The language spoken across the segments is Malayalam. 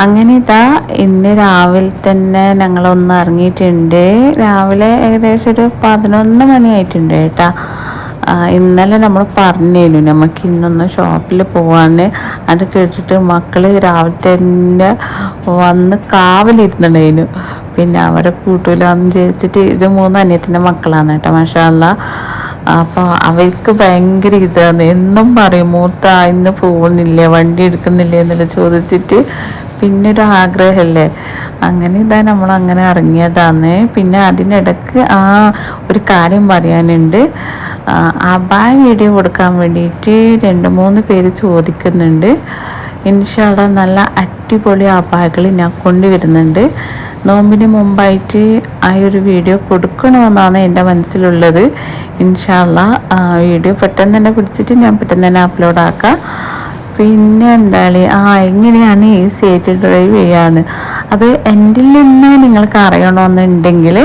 അങ്ങനെ ഇതാ ഇന്ന് രാവിലെ തന്നെ ഞങ്ങളൊന്ന് ഇറങ്ങിയിട്ടുണ്ട്. രാവിലെ ഏകദേശം ഒരു 11 മണിയായിട്ടുണ്ട് കേട്ടാ. ഇന്നലെ നമ്മൾ പറഞ്ഞേനു നമുക്ക് ഇന്നൊന്ന് ഷോപ്പിൽ പോവാന്ന്. അത് കേട്ടിട്ട് മക്കൾ രാവിലെ തന്നെ വന്ന് കാവലിരുന്നുണ്ടായിരുന്നു. പിന്നെ അവരെ കൂട്ടൂലെന്ന് വിചാരിച്ചിട്ട്, ഇത് 3 അനിയത്തിൻ്റെ മക്കളാണ് കേട്ടോ, മാഷാ അല്ലാ. അപ്പോൾ അവർക്ക് ഭയങ്കര ഇതാണ്, എന്നും പറയും മൂത്ത ഇന്ന് പോകുന്നില്ലേ, വണ്ടി എടുക്കുന്നില്ലേ എന്നല്ല ചോദിച്ചിട്ട്. പിന്നെ ഒരു ആഗ്രഹമല്ലേ. അങ്ങനെ ഇതാ നമ്മൾ അങ്ങനെ ഇറങ്ങിയതാണ്. പിന്നെ അതിനിടക്ക് ഒരു കാര്യം പറയാനുണ്ട്. അബായ വീഡിയോ കൊടുക്കാൻ വേണ്ടിയിട്ട് 2-3 പേര് ചോദിക്കുന്നുണ്ട്. ഇൻഷാ അല്ലാഹ് നല്ല അടിപൊളി അബായകൾ ഞാൻ കൊണ്ടുവരുന്നുണ്ട്. നോമ്പിന് മുമ്പായിട്ട് ആ ഒരു വീഡിയോ കൊടുക്കണമെന്നാണ് എൻ്റെ മനസ്സിലുള്ളത്. ഇൻഷാ അല്ലാഹ് വീഡിയോ പെട്ടെന്ന് തന്നെ പിടിച്ചിട്ട് ഞാൻ പെട്ടെന്ന് തന്നെ അപ്ലോഡ് ആക്കാം. പിന്നെ എന്താണ്, എങ്ങനെയാണ് ഈസി ആയിട്ട് ഡ്രൈവ് ചെയ്യാന്ന് അത് എൻ്റെ നിന്ന് നിങ്ങൾക്ക് അറിയണമെന്നുണ്ടെങ്കിൽ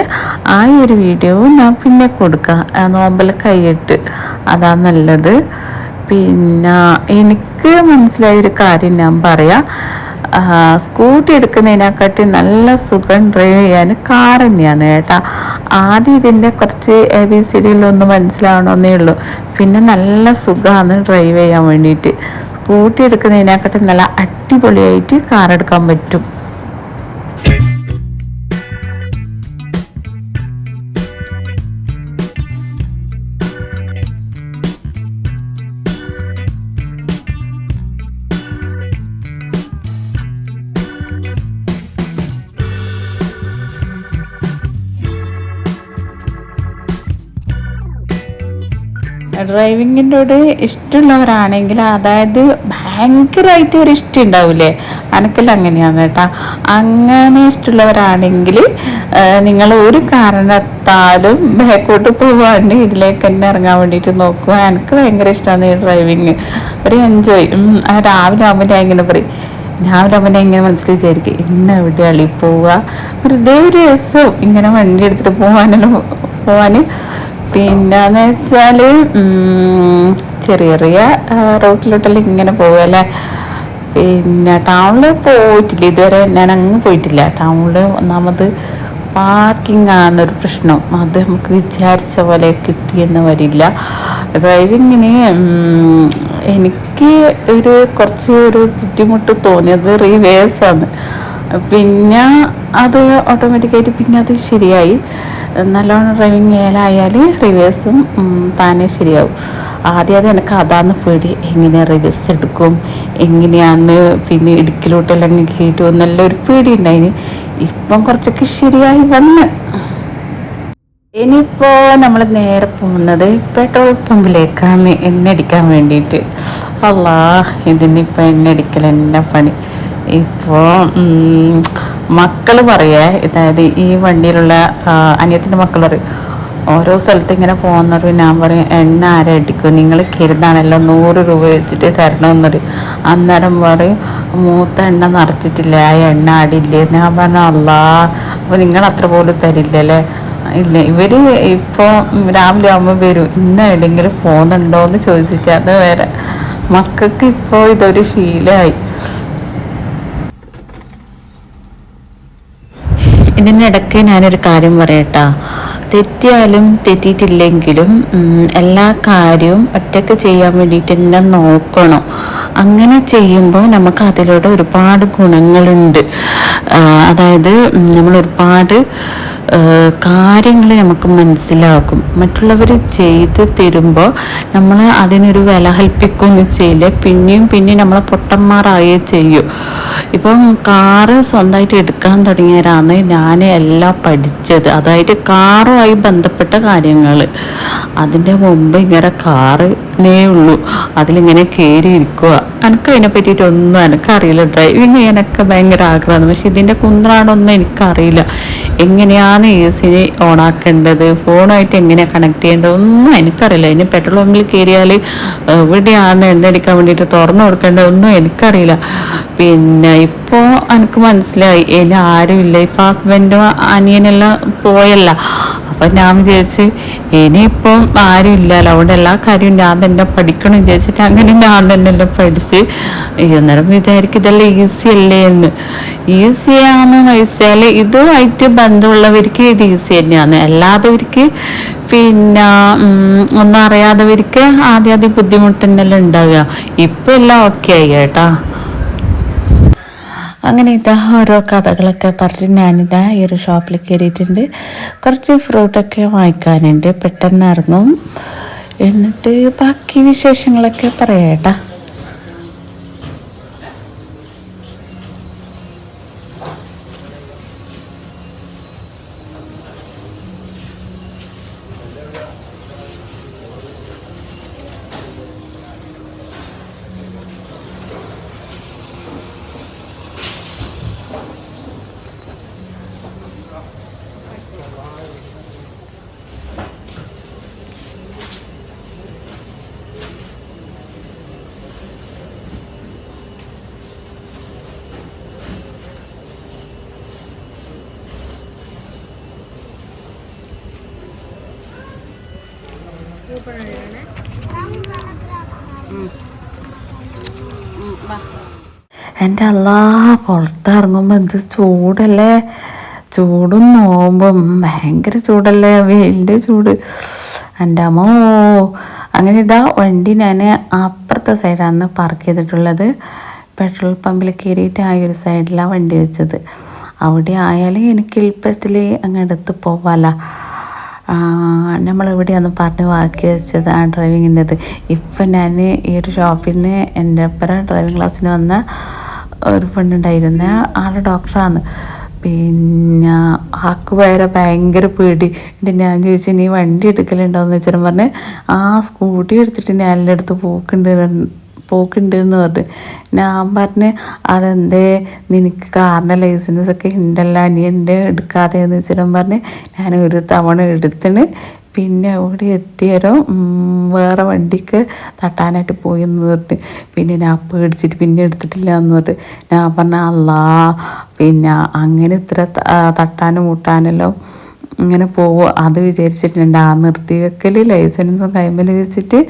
ആ ഒരു വീഡിയോ ഞാൻ പിന്നെ കൊടുക്കാം, നോമ്പിൽ കൈയിട്ട്. അതാണ് നല്ലത്. പിന്നെ എനിക്ക് മനസ്സിലായൊരു കാര്യം ഞാൻ പറയാം. സ്കൂട്ടി എടുക്കുന്നതിനെക്കാട്ടി നല്ല സുഖം ഡ്രൈവ് ചെയ്യാൻ കാർ തന്നെയാണ് കേട്ടോ. ആദ്യം ഇതിൻ്റെ കുറച്ച് ABCD മനസ്സിലാവണമെന്നേ ഉള്ളൂ. പിന്നെ നല്ല സുഖമാണ് ഡ്രൈവ് ചെയ്യാൻ വേണ്ടിയിട്ട്. സ്കൂട്ടി എടുക്കുന്നതിനെക്കാട്ടി നല്ല അടിപൊളിയായിട്ട് കാർ എടുക്കാൻ പറ്റും. ഡ്രൈവിങ്ങിൻ്റോട് ഇഷ്ടമുള്ളവരാണെങ്കിൽ, അതായത് ഭയങ്കരമായിട്ട് ഒരു ഇഷ്ടം ഉണ്ടാവില്ലേ, അനക്കെല്ലാം അങ്ങനെയാണ് കേട്ടോ. അങ്ങനെ ഇഷ്ടമുള്ളവരാണെങ്കിൽ നിങ്ങൾ ഒരു കാരണത്താലും ബാക്കോട്ട് പോവാണ്ട് ഇതിലേക്ക് തന്നെ ഇറങ്ങാൻ വേണ്ടിയിട്ട് നോക്കുക. എനിക്ക് ഭയങ്കര ഇഷ്ടമാണ് ഈ ഡ്രൈവിങ്, ഒരു എൻജോയ്. രാവിലെ ആകുമ്പോൾ ഞാൻ ഇങ്ങനെ പറയും, രാവിലെ ആകുമ്പോൾ ഞാൻ ഇങ്ങനെ മനസ്സിൽ വിചാരിക്കും, ഇന്ന് എവിടെ അള്ളി പോവുക, വെറുതെ ഒരു രസം ഇങ്ങനെ വണ്ടി എടുത്തിട്ട് പോവാൻ. പിന്നെന്ന് വെച്ചാൽ ചെറിയ ചെറിയ റോട്ടിലോട്ടെല്ലാം ഇങ്ങനെ പോകുമല്ലേ. പിന്നെ ടൗണിൽ പോയിട്ടില്ല ഇതുവരെ, ഞാൻ അങ്ങ് പോയിട്ടില്ല. ടൗണിൽ ഒന്നാമത് പാർക്കിംഗ് ആണെന്നൊരു പ്രശ്നം, അത് നമുക്ക് വിചാരിച്ച പോലെ കിട്ടിയെന്ന് വരില്ല. ഡ്രൈവിങ്ങിന് എനിക്ക് കുറച്ച് ബുദ്ധിമുട്ട് തോന്നിയത് റിവേഴ്സാണ്. പിന്നെ അത് ഓട്ടോമാറ്റിക്കായിട്ട് പിന്നെ അത് ശരിയായി. നല്ലോണം ഡ്രൈവിങ് ഏലായാൽ റിവേഴ്സും താനേ ശരിയാവും. ആദ്യം എനിക്ക് അതാണ് പേടി, എങ്ങനെ റിവേഴ്സ് എടുക്കും, എങ്ങനെയാണ് പിന്നെ ഇടുക്കിലോട്ടെല്ലാം കയറ്റും എന്നുള്ളൊരു പേടി ഉണ്ടായിന്. ഇപ്പം കുറച്ചൊക്കെ ശരിയായി വന്ന്. ഇനിയിപ്പോൾ നമ്മൾ നേരെ പോകുന്നത് പെട്രോൾ പമ്പിലേക്കാണ് എണ്ണ അടിക്കാൻ വേണ്ടിയിട്ട്. അല്ലാ, ഇതിനിപ്പോൾ എണ്ണ അടിക്കൽ എന്നെ പണി. ഇപ്പോൾ മക്കൾ പറയേ, അതായത് ഈ വണ്ടിയിലുള്ള അനിയത്തിൻ്റെ മക്കൾ പറയും, ഓരോ സ്ഥലത്ത് ഇങ്ങനെ പോകുന്നത്. ഞാൻ പറയും, എണ്ണ ആരെ അടിക്കും, നിങ്ങൾ കരുതാണല്ലോ 100 രൂപ വെച്ചിട്ട് തരണമെന്ന് പറയും. അന്നേരം പറയും, മൂത്ത എണ്ണ നിറച്ചിട്ടില്ല, ആ എണ്ണ അടിയില്ലേ. ഞാൻ പറഞ്ഞു, അല്ലാ, അപ്പോൾ നിങ്ങൾ അത്ര പോലും തരില്ലല്ലേ. ഇല്ല, ഇവർ ഇപ്പോൾ രാവിലെ ആകുമ്പോൾ വരും, ഇന്ന് എവിടെയെങ്കിലും പോകുന്നുണ്ടോ എന്ന് ചോദിച്ചിട്ട്. അത് വേറെ, മക്കൾക്ക് ഇപ്പോൾ ഇതൊരു ശീലമായി. ഇതിനിടയ്ക്ക് ഞാനൊരു കാര്യം പറയട്ടാ. തെറ്റിയാലും തെറ്റിയിട്ടില്ലെങ്കിലും എല്ലാ കാര്യവും ഒറ്റയ്ക്ക് ചെയ്യാൻ വേണ്ടിയിട്ട് തന്നെ നോക്കണം. അങ്ങനെ ചെയ്യുമ്പോൾ നമുക്ക് അതിലൂടെ ഒരുപാട് ഗുണങ്ങളുണ്ട്. അതായത് നമ്മൾ ഒരുപാട് കാര്യങ്ങൾ നമുക്ക് മനസ്സിലാകും. മറ്റുള്ളവർ ചെയ്ത് തരുമ്പോൾ നമ്മൾ അതിനൊരു വില കൽപ്പിക്കുകയൊന്നും ചെയ്യില്ല. പിന്നെയും നമ്മളെ പൊട്ടന്മാരായേ ചെയ്യും. ഇപ്പം കാറ് സ്വന്തമായിട്ട് എടുക്കാൻ തുടങ്ങിയവരാണ് ഞാൻ എല്ലാം പഠിച്ചത്. അതായത് കാറുമായി ബന്ധപ്പെട്ട കാര്യങ്ങൾ. അതിൻ്റെ മുമ്പ് ഇങ്ങനെ കാറിനേ ഉള്ളൂ, അതിലിങ്ങനെ കയറിയിരിക്കുക. എനിക്ക് അതിനെ പറ്റിയിട്ടൊന്നും എനിക്കറിയില്ല. ഡ്രൈവിങ് എനിക്ക് ഭയങ്കര ആഗ്രഹമാണ്, പക്ഷെ ഇതിൻ്റെ കുന്ത്രാടൊന്നും എനിക്കറിയില്ല. എങ്ങനെയാണ് AC ഓണാക്കേണ്ടത്, ഫോണുമായിട്ട് എങ്ങനെയാണ് കണക്ട് ചെയ്യേണ്ടത് ഒന്നും എനിക്കറിയില്ല. ഇനി പെട്രോൾ പമ്പിൽ കയറിയാൽ എവിടെയാണ് എണ്ണ അടിക്കാൻ വേണ്ടിയിട്ട് തുറന്നു കൊടുക്കേണ്ടതൊന്നും എനിക്കറിയില്ല. പിന്നെ ഇപ്പോൾ അപ്പോൾ എനിക്ക് മനസ്സിലായി ഇനി ആരുമില്ല. ഇപ്പം ഹസ്ബൻഡും അനിയനെല്ലാം പോയല്ല. അപ്പം ഞാൻ വിചാരിച്ച് ഇനിയിപ്പം ആരും ഇല്ലല്ലോ, അവിടെ എല്ലാ കാര്യവും ഞാൻ തന്നെ പഠിക്കണം വിചാരിച്ചിട്ട് അങ്ങനെ ഞാൻ തന്നെ എല്ലാം പഠിച്ച് അന്നേരം വിചാരിക്കും ഇതെല്ലാം ഈസി അല്ലേ എന്ന്. ഈസിയാണെന്ന് വെച്ചാൽ ഇതുമായിട്ട് ബന്ധമുള്ളവർക്ക് ഇത് ഈസി തന്നെയാണ്. അല്ലാത്തവർക്ക് പിന്നെ ഒന്നും അറിയാത്തവർക്ക് ആദ്യം ബുദ്ധിമുട്ട് തന്നെല്ലാം ഉണ്ടാവുക. ഇപ്പം എല്ലാം ഓക്കെ ആയി കേട്ടോ. അങ്ങനെ ഇതാ ഓരോ കഥകളൊക്കെ പറഞ്ഞ് ഞാനിതാ ഈ ഒരു ഷോപ്പിൽ കയറിയിട്ടുണ്ട്. കുറച്ച് ഫ്രൂട്ടൊക്കെ വാങ്ങിക്കാനുണ്ട്, പെട്ടെന്ന് ഇറങ്ങും. എന്നിട്ട് ബാക്കി വിശേഷങ്ങളൊക്കെ പറയാം കേട്ടോ. എൻ്റെ അല്ലാ, പുറത്തിറങ്ങുമ്പോൾ എന്ത് ചൂടല്ലേ, ചൂടും നോമ്പും ഭയങ്കര ചൂടല്ലേ, വെയിലിൻ്റെ ചൂട്. എൻ്റെ അമ്മോ. അങ്ങനെ ഇതാ വണ്ടി ഞാൻ അപ്പുറത്തെ സൈഡാണ് പാർക്ക് ചെയ്തിട്ടുള്ളത്. പെട്രോൾ പമ്പിൽ കയറിയിട്ട് ആ ഒരു സൈഡിലാണ് വണ്ടി വെച്ചത്. അവിടെ ആയാലും എനിക്ക് എളുപ്പത്തിൽ അങ്ങ് എടുത്ത് പോവാമല്ലോ. നമ്മളിവിടെയാണ് പറഞ്ഞ് ബാക്കി വെച്ചത് ആ ഡ്രൈവിങ്ങിൻ്റെത്. ഇപ്പം ഞാൻ ഈ ഒരു ഷോപ്പിൽ നിന്ന് എൻ്റെ ഒപ്പം ഡ്രൈവിംഗ് ക്ലാസ്സിന് വന്ന ഒരു പെണ്ണുണ്ടായിരുന്ന ആൾ ഡോക്ടറാണ്. പിന്നെ ആക്ക് വേറെ ഭയങ്കര പേടി. ഞാൻ ചോദിച്ചു നീ വണ്ടി എടുക്കലുണ്ടോയെന്ന് വെച്ചാൽ പറഞ്ഞ് ആ സ്കൂട്ടി എടുത്തിട്ട് ഞാൻ എല്ലാ അടുത്ത് പോക്കുണ്ട് എന്ന് പറഞ്ഞു. ഞാൻ പറഞ്ഞ് അതെന്തേ നിനക്ക് കാറിൻ്റെ ലൈസൻസൊക്കെ ഉണ്ടല്ലോ, നീ എൻ്റെ എടുക്കാതെ എന്ന് വെച്ചിട്ടും പറഞ്ഞ് ഞാൻ ഒരു തവണ എടുത്തിന്. പിന്നെ അവിടെ എത്തിയാലും വേറെ വണ്ടിക്ക് തട്ടാനായിട്ട് പോയി എന്ന് പറഞ്ഞ് പിന്നെ ഞാൻ പേടിച്ചിട്ട് പിന്നെ എടുത്തിട്ടില്ല എന്ന് പറഞ്ഞ് ഞാൻ പറഞ്ഞ അല്ലാ. പിന്നെ അങ്ങനെ ഇത്ര തട്ടാനും മുട്ടാനെല്ലാം ഇങ്ങനെ പോവുക അത് വിചാരിച്ചിട്ടുണ്ട്. ആ നിർത്തി വെക്കൽ ലൈസൻസും കൈമേൽ വെച്ചിട്ട്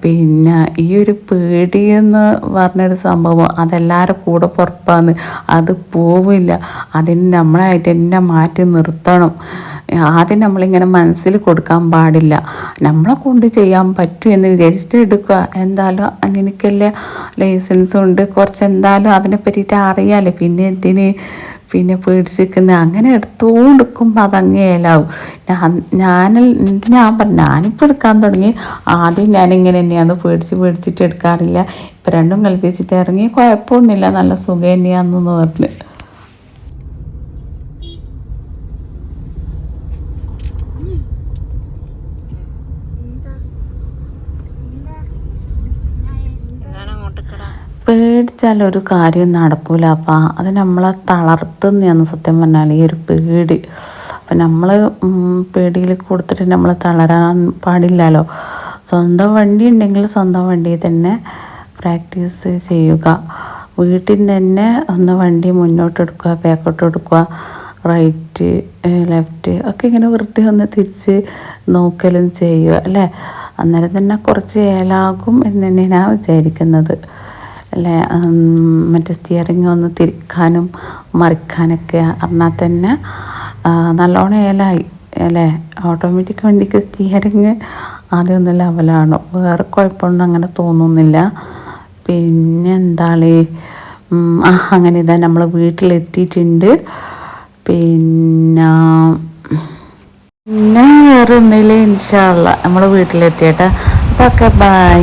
പിന്നെ ഈ ഒരു പേടി എന്ന് പറഞ്ഞൊരു സംഭവം അതെല്ലാവരും കൂടെ പുറപ്പാന്ന്, അത് പോവില്ല. അതിന് നമ്മളായിട്ട് തന്നെ മാറ്റി നിർത്തണം. ആദ്യം നമ്മളിങ്ങനെ മനസ്സിൽ കൊടുക്കാൻ പാടില്ല. നമ്മളെ കൊണ്ട് ചെയ്യാൻ പറ്റും എന്ന് വിചാരിച്ചിട്ട് എടുക്കുക. എന്തായാലും നിനക്കെല്ലാം ലൈസൻസും ഉണ്ട്, കുറച്ച് എന്തായാലും അതിനെ പറ്റിയിട്ട് അറിയാമല്ലോ, പിന്നെ എന്തിന് പിന്നെ പേടിച്ചിരിക്കുന്നത്. അങ്ങനെ എടുത്തുകൊണ്ടിരിക്കുമ്പോൾ അതങ്ങേലാവും. ഞാൻ പറഞ്ഞു ഞാനിപ്പോൾ എടുക്കാൻ തുടങ്ങി. ആദ്യം ഞാനിങ്ങനെ തന്നെയാണ് പേടിച്ചിട്ട് എടുക്കാറില്ല. ഇപ്പം രണ്ടും കൽപ്പിച്ചിട്ട് ഇറങ്ങി കുഴപ്പമൊന്നുമില്ല, നല്ല സുഖം തന്നെയാണെന്ന് പറഞ്ഞു. പേടിച്ചാൽ ഒരു കാര്യം നടക്കൂല. അപ്പം അത് നമ്മളെ തളർത്തുന്നതാണ് സത്യം പറഞ്ഞാൽ ഈ ഒരു പേടി. അപ്പം നമ്മൾ പേടിയിൽ കൊടുത്തിട്ട് നമ്മൾ തളരാൻ പാടില്ലല്ലോ. സ്വന്തം വണ്ടി ഉണ്ടെങ്കിൽ സ്വന്തം വണ്ടിയിൽ തന്നെ പ്രാക്ടീസ് ചെയ്യുക. വീട്ടിൽ തന്നെ ഒന്ന് വണ്ടി മുന്നോട്ട് എടുക്കുക, ബാക്കോട്ട് എടുക്കുക, റൈറ്റ് ലെഫ്റ്റ് ഒക്കെ ഇങ്ങനെ വെറുതെ ഒന്ന് തിരിച്ച് നോക്കലും ചെയ്യുക അല്ലേ. അന്നേരം തന്നെ കുറച്ച് ഏലാകും എന്ന് തന്നെ ഞാൻ വിചാരിക്കുന്നത് അല്ലേ. മറ്റേ സ്റ്റിയറിങ് ഒന്ന് തിരിക്കാനും മറിക്കാനൊക്കെ അറിഞ്ഞാൽ തന്നെ നല്ലോണം ഏലായി അല്ലേ. ഓട്ടോമാറ്റിക് വണ്ടിക്ക് സ്റ്റിയറിങ് ആദ്യം ഒന്ന് ലെവലാണ്, വേറെ കുഴപ്പമൊന്നും അങ്ങനെ തോന്നുന്നില്ല. പിന്നെ എന്താണ് അങ്ങനെ ഇതാ നമ്മൾ വീട്ടിലെത്തിയിട്ടുണ്ട്. പിന്നെ വേറെ ഒന്നുമില്ല, ഇൻഷാ അല്ലാ നമ്മൾ വീട്ടിലെത്തിയേട്ടാ. അപ്പോൾ ഓക്കെ, ബൈ.